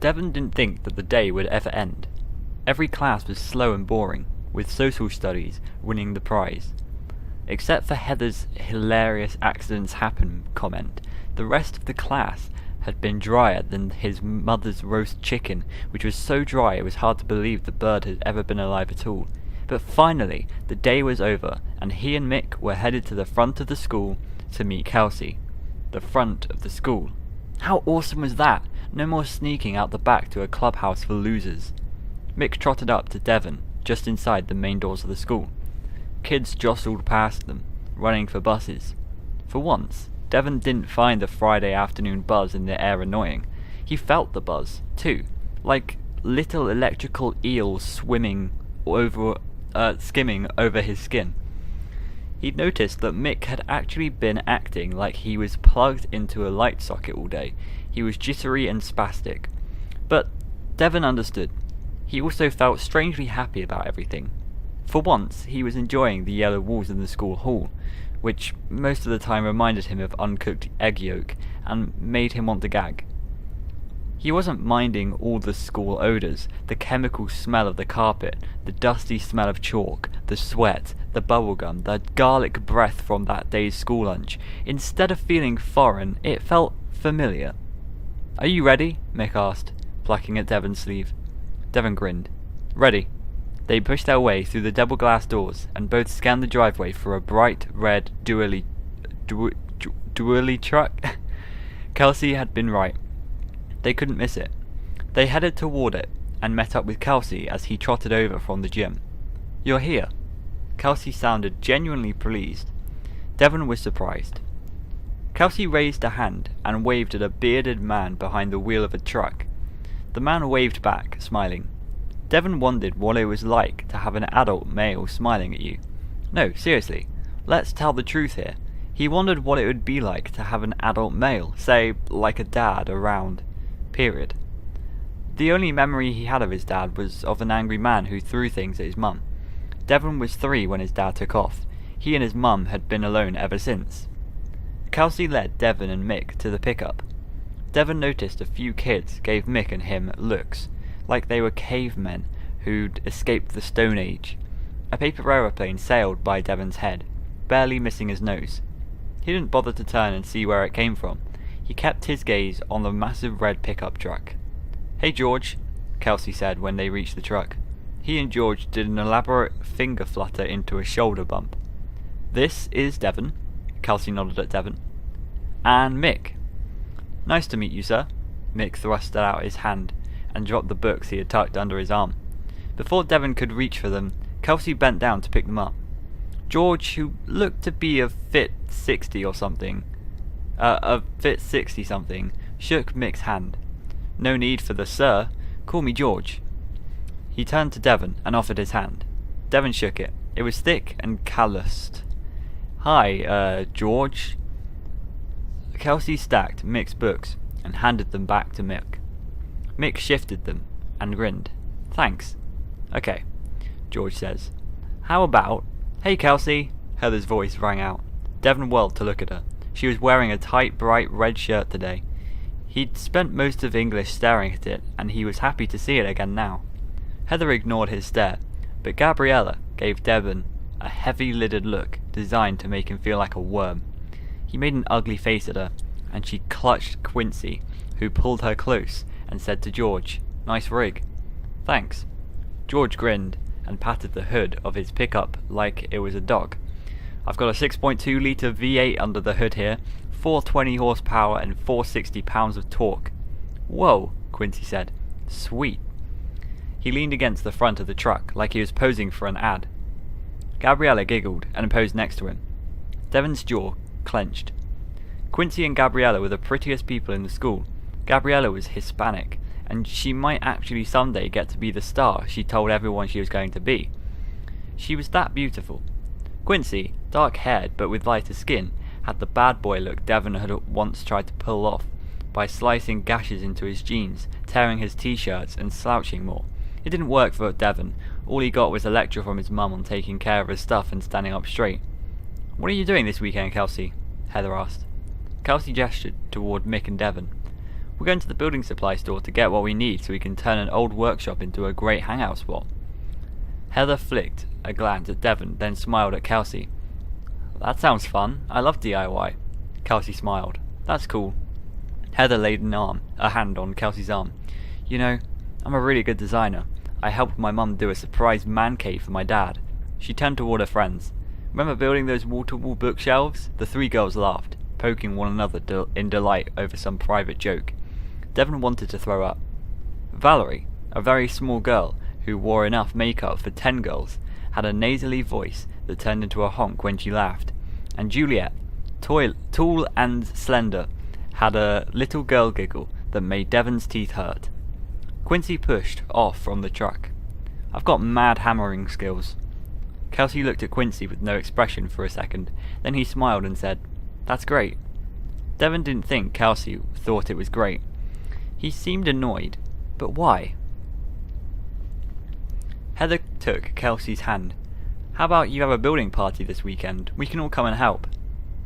Devon didn't think that the day would ever end. Every class was slow and boring, with social studies winning the prize. Except for Heather's hilarious accidents happen comment, the rest of the class had been drier than his mother's roast chicken, which was so dry it was hard to believe the bird had ever been alive at all. But finally, the day was over, and he and Mick were headed to the front of the school to meet Kelsey. The front of the school. How awesome was that? No more sneaking out the back to a clubhouse for losers. Mick trotted up to Devon, just inside the main doors of the school. Kids jostled past them, running for buses. For once, Devon didn't find the Friday afternoon buzz in the air annoying. He felt the buzz, too, like little electrical eels skimming over his skin. He'd noticed that Mick had actually been acting like he was plugged into a light socket all day. He was jittery and spastic. But Devon understood. He also felt strangely happy about everything. For once, he was enjoying the yellow walls in the school hall, which most of the time reminded him of uncooked egg yolk and made him want to gag. He wasn't minding all the school odours, the chemical smell of the carpet, the dusty smell of chalk, the sweat, the bubblegum, the garlic breath from that day's school lunch. Instead of feeling foreign, it felt familiar. "Are you ready?" Mick asked, plucking at Devon's sleeve. Devon grinned. "Ready." They pushed their way through the double glass doors and both scanned the driveway for a bright red dually truck. Kelsey had been right. They couldn't miss it. They headed toward it and met up with Kelsey as he trotted over from the gym. "You're here." Kelsey sounded genuinely pleased. Devon was surprised. Kelsey raised a hand and waved at a bearded man behind the wheel of a truck. The man waved back, smiling. Devon wondered what it was like to have an adult male smiling at you. No, seriously, let's tell the truth here. He wondered what it would be like to have an adult male, say, like a dad, around. Period. The only memory he had of his dad was of an angry man who threw things at his mum. Devon was 3 when his dad took off. He and his mum had been alone ever since. Kelsey led Devon and Mick to the pickup. Devon noticed a few kids gave Mick and him looks, like they were cavemen who'd escaped the Stone Age. A paper aeroplane sailed by Devon's head, barely missing his nose. He didn't bother to turn and see where it came from. He kept his gaze on the massive red pickup truck. "Hey George," Kelsey said when they reached the truck. He and George did an elaborate finger flutter into a shoulder bump. "This is Devon," Kelsey nodded at Devon. "And Mick." "Nice to meet you, sir." Mick thrust out his hand and dropped the books he had tucked under his arm. Before Devon could reach for them, Kelsey bent down to pick them up. George, who looked to be a fit 60 something, shook Mick's hand. "No need for the sir. Call me George." He turned to Devon and offered his hand. Devon shook it. It was thick and calloused. "Hi, George." Kelsey stacked Mick's books and handed them back to Mick. Mick shifted them and grinned. "Thanks." "Okay," George says. "How about—" "Hey Kelsey," Heather's voice rang out. Devon whirled to look at her. She was wearing a tight, bright red shirt today. He'd spent most of English staring at it, and he was happy to see it again now. Heather ignored his stare, but Gabriella gave Devon a heavy-lidded look designed to make him feel like a worm. He made an ugly face at her, and she clutched Quincy, who pulled her close and said to George, "Nice rig." "Thanks." George grinned and patted the hood of his pickup like it was a dog. "I've got a 6.2 litre V8 under the hood here, 420 horsepower and 460 pounds of torque." "Whoa," Quincy said. "Sweet." He leaned against the front of the truck like he was posing for an ad. Gabriella giggled and posed next to him. Devon's jaw clenched. Quincy and Gabriella were the prettiest people in the school. Gabriella was Hispanic, and she might actually someday get to be the star she told everyone she was going to be. She was that beautiful. Quincy, dark-haired but with lighter skin, had the bad boy look Devon had once tried to pull off by slicing gashes into his jeans, tearing his t-shirts and slouching more. It didn't work for Devon. All he got was a lecture from his mum on taking care of his stuff and standing up straight. "What are you doing this weekend, Kelsey?" Heather asked. Kelsey gestured toward Mick and Devon. We're going to the building supply store to get what we need so we can turn an old workshop into a great hangout spot. Heather flicked a glance at Devon, then smiled at Kelsey. That sounds fun. I love DIY. Kelsey smiled. That's cool. Heather laid a hand on Kelsey's arm. You know, I'm a really good designer. I helped my mum do a surprise man cave for my dad. She turned toward her friends. Remember building those wall-to-wall bookshelves? The three girls laughed, poking one another in delight over some private joke. Devon wanted to throw up. Valerie, a very small girl who wore enough makeup for 10 girls, had a nasally voice that turned into a honk when she laughed. And Juliet, tall and slender, had a little girl giggle that made Devon's teeth hurt. Quincy pushed off from the truck. I've got mad hammering skills. Kelsey looked at Quincy with no expression for a second, then he smiled and said, That's great. Devon didn't think Kelsey thought it was great. He seemed annoyed, but why? Heather took Kelsey's hand. How about you have a building party this weekend? We can all come and help.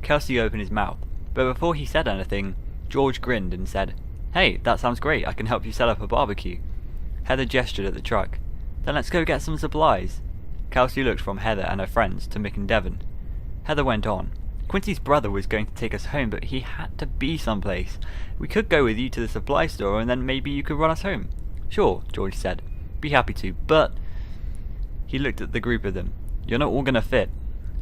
Kelsey opened his mouth, but before he said anything, George grinned and said, Hey, that sounds great. I can help you set up a barbecue. Heather gestured at the truck. Then let's go get some supplies. Kelsey looked from Heather and her friends to Mick and Devon. Heather went on. Quincy's brother was going to take us home, but he had to be someplace. We could go with you to the supply store and then maybe you could run us home. Sure, George said. Be happy to, but... He looked at the group of them. You're not all going to fit.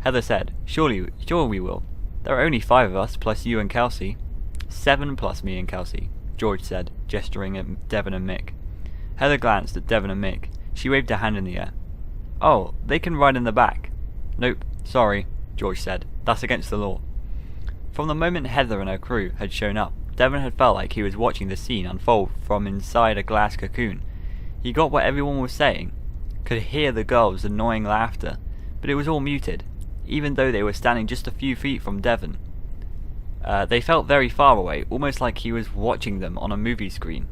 Heather said, Sure we will. There are only 5 of us, plus you and Kelsey. 7 plus me and Kelsey, George said, gesturing at Devon and Mick. Heather glanced at Devon and Mick. She waved her hand in the air. Oh, they can ride in the back. Nope, sorry, George said. That's against the law. From the moment Heather and her crew had shown up, Devon had felt like he was watching the scene unfold from inside a glass cocoon. He got what everyone was saying, could hear the girls' annoying laughter, but it was all muted, even though they were standing just a few feet from Devon. They felt very far away, almost like he was watching them on a movie screen.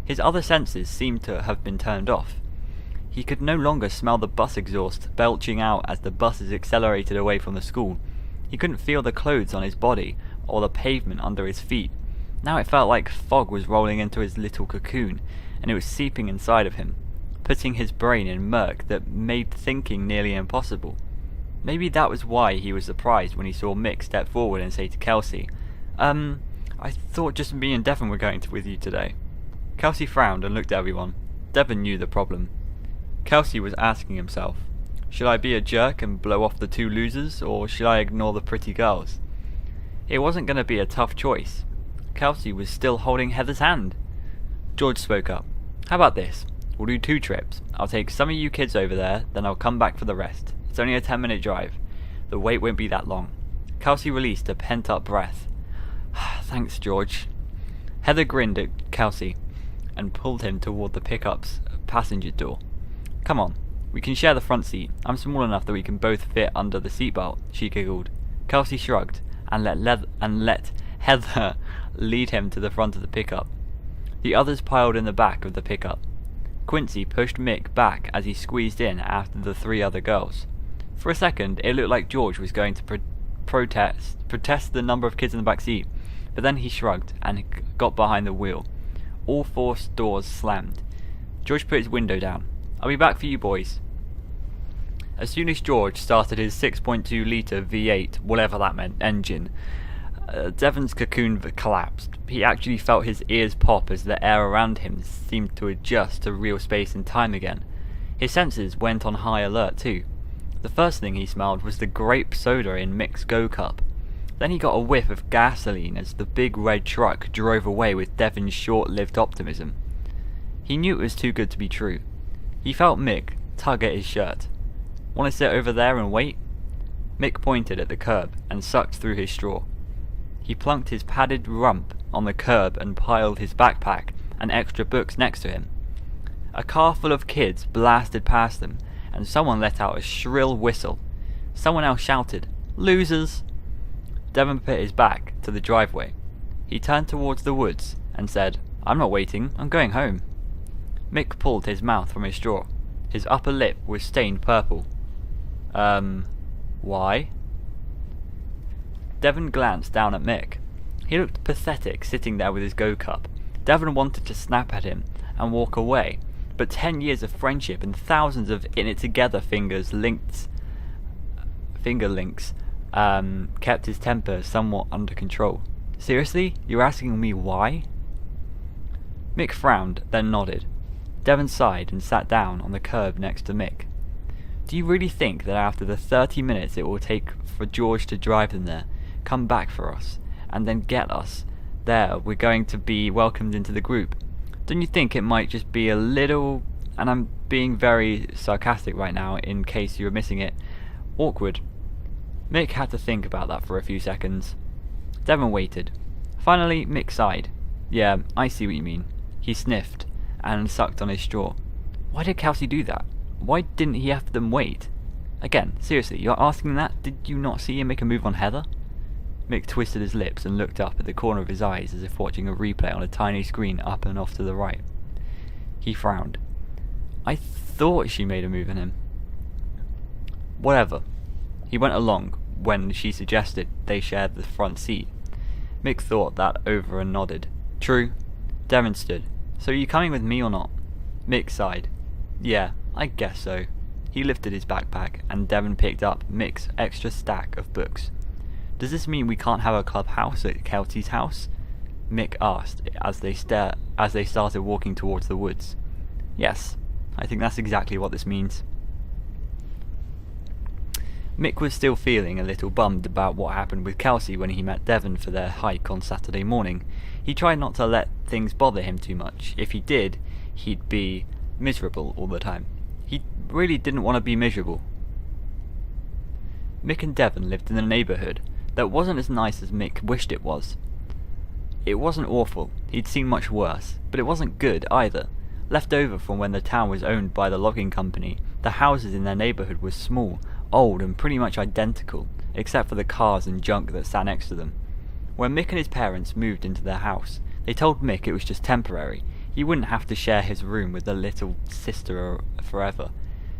His other senses seemed to have been turned off. He could no longer smell the bus exhaust belching out as the buses accelerated away from the school. He couldn't feel the clothes on his body or the pavement under his feet. Now it felt like fog was rolling into his little cocoon, and it was seeping inside of him, putting his brain in murk that made thinking nearly impossible. Maybe that was why he was surprised when he saw Mick step forward and say to Kelsey, I thought just me and Devon were going with you today. Kelsey frowned and looked at everyone. Devon knew the problem. Kelsey was asking himself, should I be a jerk and blow off the 2 losers, or should I ignore the pretty girls? It wasn't going to be a tough choice. Kelsey was still holding Heather's hand. George spoke up. How about this? We'll do 2 trips. I'll take some of you kids over there, then I'll come back for the rest. It's only a 10-minute drive. The wait won't be that long. Kelsey released a pent-up breath. Thanks, George. Heather grinned at Kelsey and pulled him toward the pickup's passenger door. Come on, we can share the front seat. I'm small enough that we can both fit under the seatbelt, she giggled. Kelsey shrugged and let Heather lead him to the front of the pickup. The others piled in the back of the pickup. Quincy pushed Mick back as he squeezed in after the 3 other girls. For a second, it looked like George was going to protest the number of kids in the back seat, but then he shrugged and got behind the wheel. All 4 doors slammed. George put his window down. I'll be back for you boys. As soon as George started his 6.2 litre V8, whatever that meant, engine, Devon's cocoon collapsed. He actually felt his ears pop as the air around him seemed to adjust to real space and time again. His senses went on high alert too. The first thing he smelled was the grape soda in Mick's Go Cup. Then he got a whiff of gasoline as the big red truck drove away with Devon's short-lived optimism. He knew it was too good to be true. He felt Mick tug at his shirt. Want to sit over there and wait? Mick pointed at the curb and sucked through his straw. He plunked his padded rump on the curb and piled his backpack and extra books next to him. A car full of kids blasted past them, and someone let out a shrill whistle. Someone else shouted, "Losers!" Devon put his back to the driveway. He turned towards the woods and said, "I'm not waiting, I'm going home." Mick pulled his mouth from his straw. His upper lip was stained purple. Why? Devon glanced down at Mick. He looked pathetic sitting there with his Go Cup, Devon wanted to snap at him and walk away, but 10 years of friendship and thousands of in it together finger links kept his temper somewhat under control. Seriously? You're asking me why? Mick frowned, then nodded. Devon sighed and sat down on the curb next to Mick. Do you really think that after the 30 minutes it will take for George to drive them there, come back for us, and then get us there, we're going to be welcomed into the group? Don't you think it might just be a little, and I'm being very sarcastic right now in case you were missing it, awkward? Mick had to think about that for a few seconds. Devon waited. Finally, Mick sighed. Yeah, I see what you mean. He sniffed and sucked on his straw. Why did Kelsey do that? Why didn't he have them wait? Again, seriously, you're asking that? Did you not see him make a move on Heather? Mick twisted his lips and looked up at the corner of his eyes as if watching a replay on a tiny screen up and off to the right. He frowned. I thought she made a move on him. Whatever. He went along when she suggested they shared the front seat. Mick thought that over and nodded. True. Devon stood. So are you coming with me or not? Mick sighed. Yeah, I guess so. He lifted his backpack and Devon picked up Mick's extra stack of books. Does this mean we can't have a clubhouse at Kelsey's house? Mick asked as they started walking towards the woods. Yes, I think that's exactly what this means. Mick was still feeling a little bummed about what happened with Kelsey when he met Devon for their hike on Saturday morning. He tried not to let things bother him too much. If he did, he'd be miserable all the time. He really didn't want to be miserable. Mick and Devon lived in a neighbourhood that wasn't as nice as Mick wished it was. It wasn't awful, he'd seen much worse, but it wasn't good either. Left over from when the town was owned by the logging company, the houses in their neighbourhood were small, old and pretty much identical, except for the cars and junk that sat next to them. When Mick and his parents moved into their house, they told Mick it was just temporary. He wouldn't have to share his room with the little sister forever.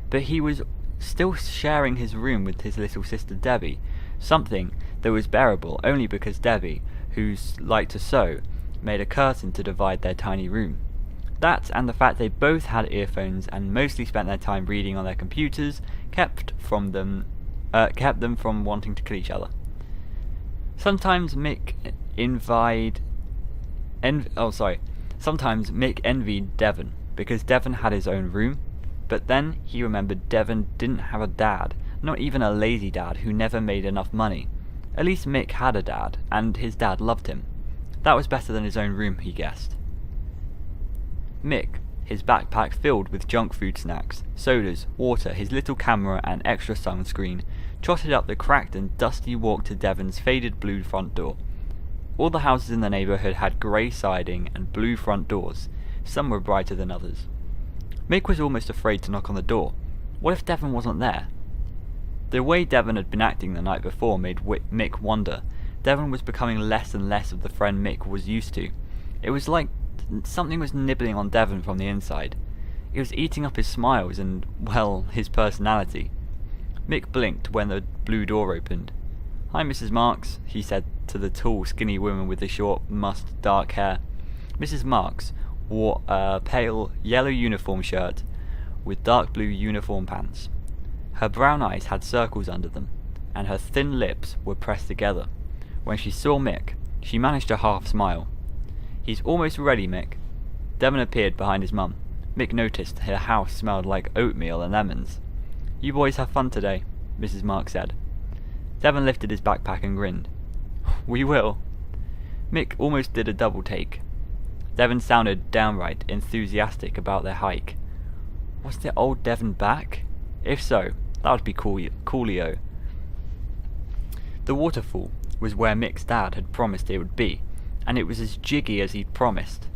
But he was still sharing his room with his little sister Debbie, something that was bearable only because Debbie, who liked to sew, made a curtain to divide their tiny room. That and the fact they both had earphones and mostly spent their time reading on their computers kept them from wanting to kill each other. Sometimes Mick envied Devon because Devon had his own room, but then he remembered Devon didn't have a dad, not even a lazy dad who never made enough money. At least Mick had a dad, and his dad loved him. That was better than his own room, he guessed. Mick, his backpack filled with junk food snacks, sodas, water, his little camera and extra sunscreen, trotted up the cracked and dusty walk to Devon's faded blue front door. All the houses in the neighbourhood had grey siding and blue front doors. Some were brighter than others. Mick was almost afraid to knock on the door. What if Devon wasn't there? The way Devon had been acting the night before made Mick wonder. Devon was becoming less and less of the friend Mick was used to. It was like something was nibbling on Devon from the inside. It was eating up his smiles and, well, his personality. Mick blinked when the blue door opened. "Hi, Mrs. Marks," he said to the tall, skinny woman with the short, mussed, dark hair. Mrs. Marks wore a pale yellow uniform shirt with dark blue uniform pants. Her brown eyes had circles under them, and her thin lips were pressed together. When she saw Mick, she managed a half smile. "He's almost ready, Mick." Devon appeared behind his mum. Mick noticed her house smelled like oatmeal and lemons. "You boys have fun today," Mrs. Marks said. Devon lifted his backpack and grinned. "We will." Mick almost did a double take. Devon sounded downright enthusiastic about their hike. Was their old Devon back? If so, that would be coolio. The waterfall was where Mick's dad had promised it would be, and it was as jiggy as he'd promised.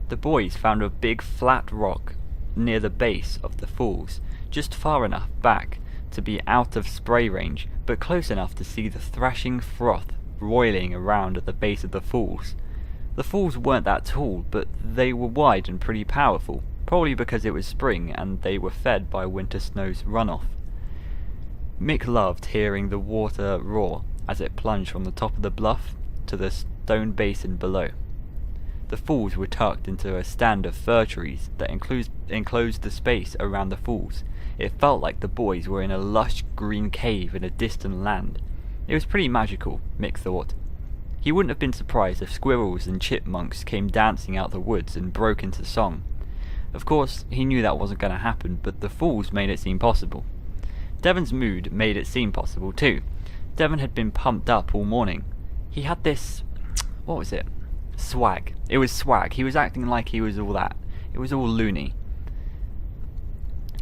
The boys found a big flat rock near the base of the falls, just far enough back to be out of spray range, but close enough to see the thrashing froth roiling around at the base of the falls. The falls weren't that tall, but they were wide and pretty powerful, probably because it was spring and they were fed by winter snow's runoff. Mick loved hearing the water roar as it plunged from the top of the bluff to the stone basin below. The falls were tucked into a stand of fir trees that enclosed the space around the falls. It felt like the boys were in a lush green cave in a distant land. It was pretty magical, Mick thought. He wouldn't have been surprised if squirrels and chipmunks came dancing out the woods and broke into song. Of course, he knew that wasn't going to happen, but the falls made it seem possible. Devon's mood made it seem possible too. Devon had been pumped up all morning. He had this... what was it? Swag. It was swag. He was acting like he was all that. It was all loony.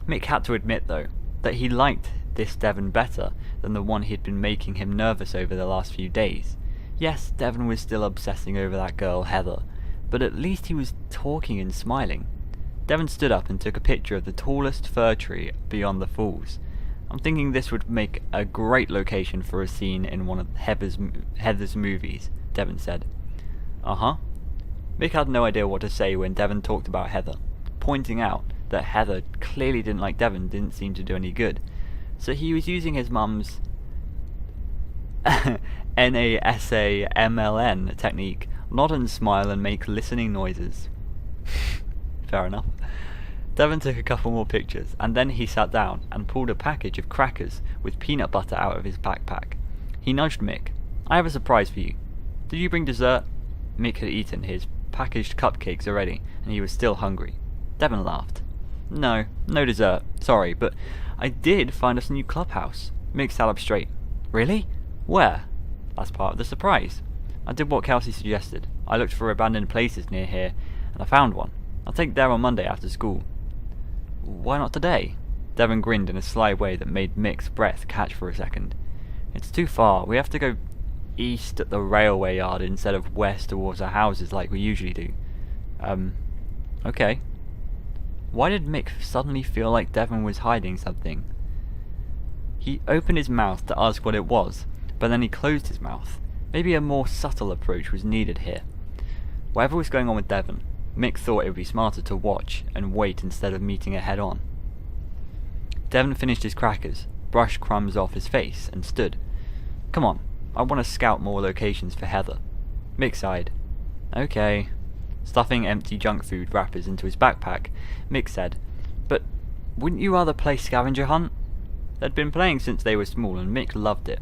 Mick had to admit, though, that he liked this Devon better than the one he had been making him nervous over the last few days. Yes, Devon was still obsessing over that girl, Heather, but at least he was talking and smiling. Devon stood up and took a picture of the tallest fir tree beyond the falls. I'm thinking this would make a great location for a scene in one of Heather's movies, Devon said. Uh-huh. Mick had no idea what to say when Devon talked about Heather. Pointing out that Heather clearly didn't like Devon didn't seem to do any good. So he was using his mum's 𝓛𝓮𝓵𝓸𝓀 technique. Nod and smile and make listening noises. Fair enough. Devon took a couple more pictures, and then he sat down and pulled a package of crackers with peanut butter out of his backpack. He nudged Mick. I have a surprise for you. Did you bring dessert? Mick had eaten his packaged cupcakes already, and he was still hungry. Devon laughed. No dessert. Sorry, but I did find us a new clubhouse. Mick sat up straight. Really? Where? That's part of the surprise. I did what Kelsey suggested. I looked for abandoned places near here, and I found one. I'll take there on Monday after school. Why not today? Devon grinned in a sly way that made Mick's breath catch for a second. It's too far. We have to go east at the railway yard instead of west towards our houses like we usually do. Okay. Why did Mick suddenly feel like Devon was hiding something? He opened his mouth to ask what it was, but then he closed his mouth. Maybe a more subtle approach was needed here. Whatever was going on with Devon, Mick thought it would be smarter to watch and wait instead of meeting it head on. Devon finished his crackers, brushed crumbs off his face, and stood. Come on, I want to scout more locations for Heather. Mick sighed. Okay. Stuffing empty junk food wrappers into his backpack, Mick said, But wouldn't you rather play scavenger hunt? They'd been playing since they were small, and Mick loved it.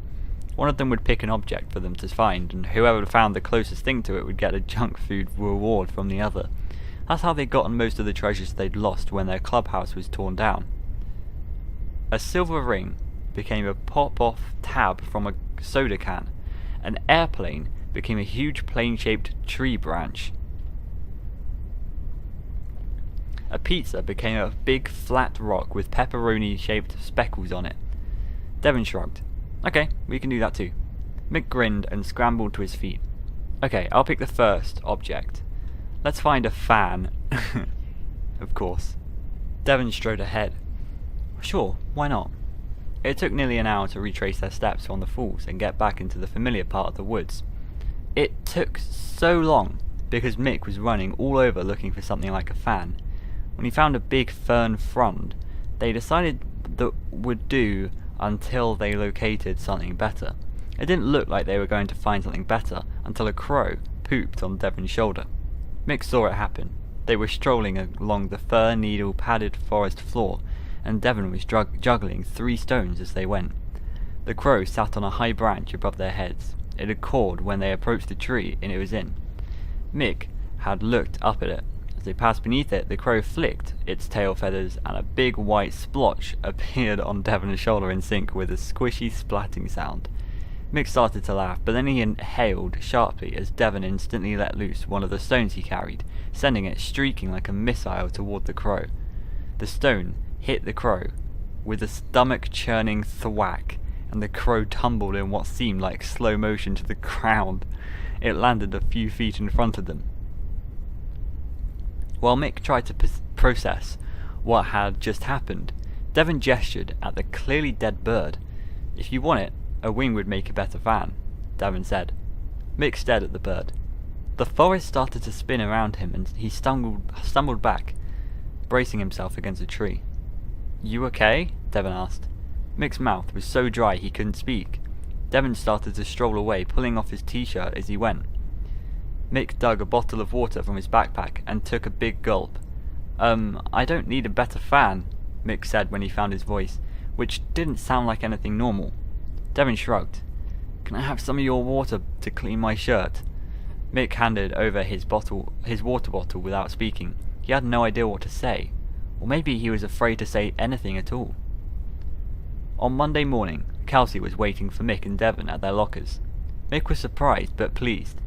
One of them would pick an object for them to find, and whoever found the closest thing to it would get a junk food reward from the other. That's how they'd gotten most of the treasures they'd lost when their clubhouse was torn down. A silver ring became a pop-off tab from a soda can. An airplane became a huge plane-shaped tree branch. A pizza became a big flat rock with pepperoni-shaped speckles on it. Devon shrugged. Okay, we can do that too. Mick grinned and scrambled to his feet. Okay, I'll pick the first object. Let's find a fan. Of course. Devon strode ahead. Sure, why not? It took nearly an hour to retrace their steps on the falls and get back into the familiar part of the woods. It took so long because Mick was running all over looking for something like a fan. When he found a big fern frond, they decided that would do until they located something better. It didn't look like they were going to find something better until a crow pooped on Devon's shoulder. Mick saw it happen. They were strolling along the fir needle padded forest floor, and Devon was juggling 3 stones as they went. The crow sat on a high branch above their heads. It had cawed when they approached the tree it was in. Mick had looked up at it. As they passed beneath it, the crow flicked its tail feathers, and a big white splotch appeared on Devon's shoulder in sync with a squishy splatting sound. Mick started to laugh, but then he inhaled sharply as Devon instantly let loose one of the stones he carried, sending it streaking like a missile toward the crow. The stone hit the crow with a stomach-churning thwack, and the crow tumbled in what seemed like slow motion to the ground. It landed a few feet in front of them. While Mick tried to process what had just happened, Devon gestured at the clearly dead bird. If you want it, a wing would make a better fan, Devon said. Mick stared at the bird. The forest started to spin around him, and he stumbled back, bracing himself against a tree. You okay? Devon asked. Mick's mouth was so dry he couldn't speak. Devon started to stroll away, pulling off his t-shirt as he went. Mick dug a bottle of water from his backpack and took a big gulp. I don't need a better fan, Mick said when he found his voice, which didn't sound like anything normal. Devon shrugged. Can I have some of your water to clean my shirt? Mick handed over his water bottle without speaking. He had no idea what to say, or maybe he was afraid to say anything at all. On Monday morning, Kelsey was waiting for Mick and Devon at their lockers. Mick was surprised but pleased.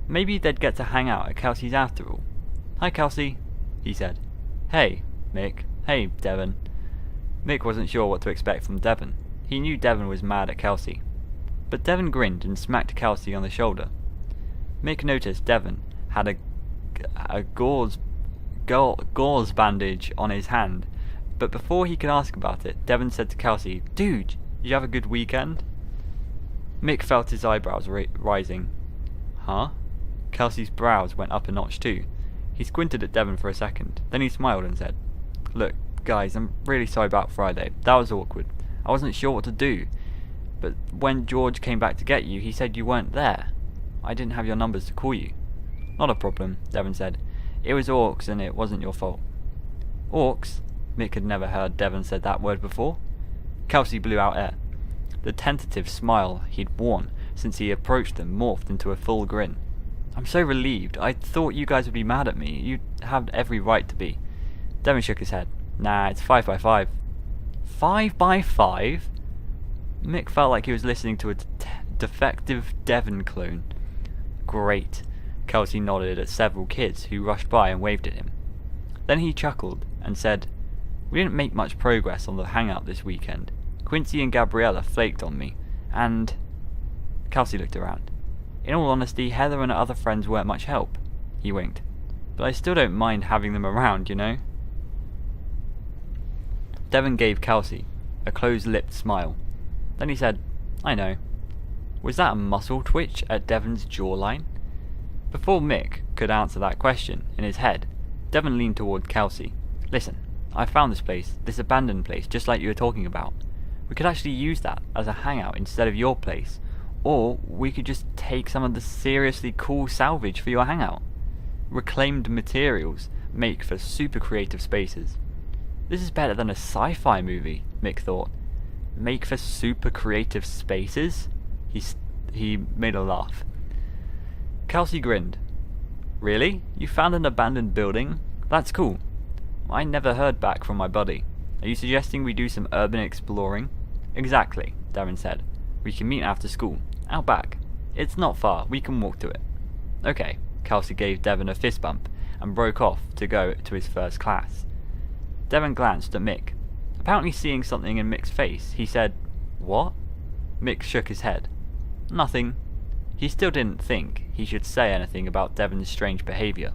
Maybe they'd get to hang out at Kelsey's after all. Hi, Kelsey, he said. Hey, Mick. Hey, Devon. Mick wasn't sure what to expect from Devon. He knew Devon was mad at Kelsey. But Devon grinned and smacked Kelsey on the shoulder. Mick noticed Devon had a gauze bandage on his hand, but before he could ask about it, Devon said to Kelsey, Dude, did you have a good weekend? Mick felt his eyebrows rising. Huh? Kelsey's brows went up a notch too. He squinted at Devon for a second, then he smiled and said, Look, guys, I'm really sorry about Friday. That was awkward. I wasn't sure what to do. But when George came back to get you, he said you weren't there. I didn't have your numbers to call you. Not a problem, Devon said. It was orcs and it wasn't your fault. Orcs? Mick had never heard Devon said that word before. Kelsey blew out air. The tentative smile he'd worn since he approached them morphed into a full grin. I'm so relieved. I thought you guys would be mad at me. You have every right to be. Devon shook his head. Nah, it's 5 by 5. 5 by 5? Mick felt like he was listening to a defective Devon clone. Great. Kelsey nodded at several kids who rushed by and waved at him. Then he chuckled and said, We didn't make much progress on the hangout this weekend. Quincy and Gabriella flaked on me, and... Kelsey looked around. In all honesty, Heather and her other friends weren't much help. He winked. But I still don't mind having them around, you know? Devon gave Kelsey a closed-lipped smile. Then he said, I know. Was that a muscle twitch at Devon's jawline? Before Mick could answer that question in his head, Devon leaned toward Kelsey. Listen, I found this place, this abandoned place, just like you were talking about. We could actually use that as a hangout instead of your place. Or we could just take some of the seriously cool salvage for your hangout. Reclaimed materials make for super creative spaces. This is better than a sci-fi movie, Mick thought. Make for super creative spaces? He made a laugh. Kelsey grinned. Really? You found an abandoned building? That's cool. I never heard back from my buddy. Are you suggesting we do some urban exploring? Exactly, Devon said. We can meet after school. Out back. It's not far. We can walk to it. Okay. Kelsey gave Devon a fist bump and broke off to go to his first class. Devon glanced at Mick. Apparently seeing something in Mick's face, he said, What? Mick shook his head. Nothing. He still didn't think he should say anything about Devon's strange behaviour.